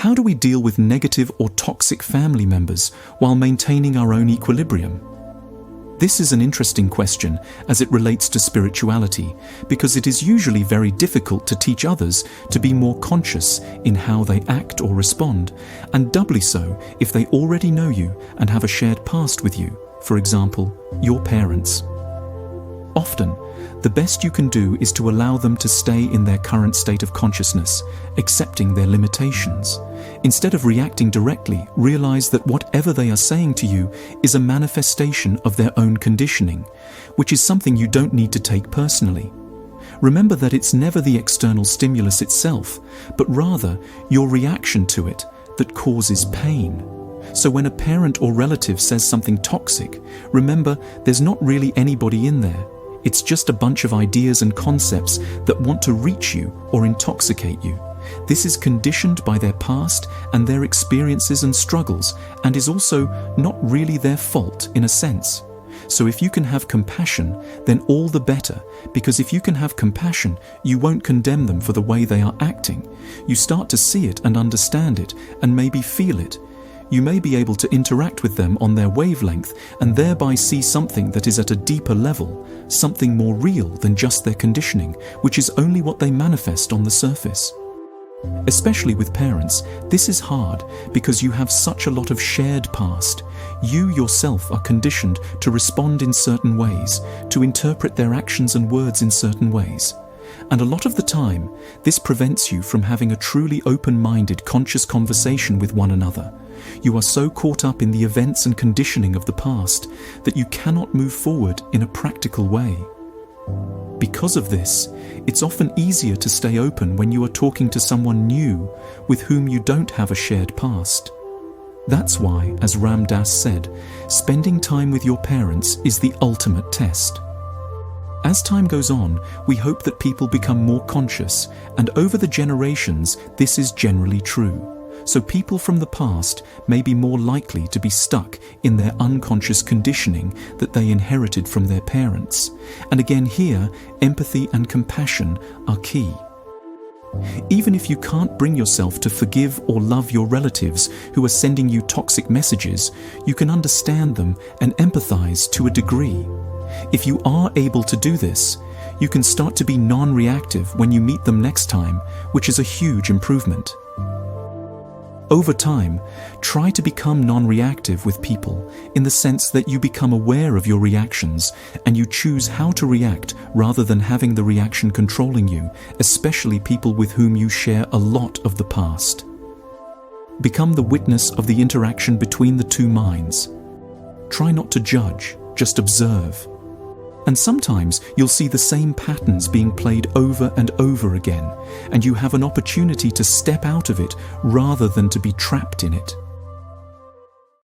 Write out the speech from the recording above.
How do we deal with negative or toxic family members while maintaining our own equilibrium? This is an interesting question as it relates to spirituality, because it is usually very difficult to teach others to be more conscious in how they act or respond, and doubly so if they already know you and have a shared past with you, for example, your parents. Often, the best you can do is to allow them to stay in their current state of consciousness, accepting their limitations. Instead of reacting directly, realize that whatever they are saying to you is a manifestation of their own conditioning, which is something you don't need to take personally. Remember that it's never the external stimulus itself, but rather your reaction to it that causes pain. So when a parent or relative says something toxic, remember there's not really anybody in there. It's just a bunch of ideas and concepts that want to reach you or intoxicate you. This is conditioned by their past and their experiences and struggles, and is also not really their fault in a sense. So if you can have compassion, then all the better, because if you can have compassion, you won't condemn them for the way they are acting. You start to see it and understand it, and maybe feel it. You may be able to interact with them on their wavelength and thereby see something that is at a deeper level, something more real than just their conditioning, which is only what they manifest on the surface. Especially with parents, this is hard because you have such a lot of shared past. You yourself are conditioned to respond in certain ways, to interpret their actions and words in certain ways. And a lot of the time, this prevents you from having a truly open-minded, conscious conversation with one another. You are so caught up in the events and conditioning of the past that you cannot move forward in a practical way. Because of this, it's often easier to stay open when you are talking to someone new with whom you don't have a shared past. That's why, as Ram Dass said, spending time with your parents is the ultimate test. As time goes on, we hope that people become more conscious, and over the generations, this is generally true. So people from the past may be more likely to be stuck in their unconscious conditioning that they inherited from their parents. And again here, empathy and compassion are key. Even if you can't bring yourself to forgive or love your relatives who are sending you toxic messages, you can understand them and empathize to a degree. If you are able to do this, you can start to be non-reactive when you meet them next time, which is a huge improvement. Over time, try to become non-reactive with people in the sense that you become aware of your reactions and you choose how to react rather than having the reaction controlling you, especially people with whom you share a lot of the past. Become the witness of the interaction between the two minds. Try not to judge, just observe. And sometimes you'll see the same patterns being played over and over again, and you have an opportunity to step out of it rather than to be trapped in it.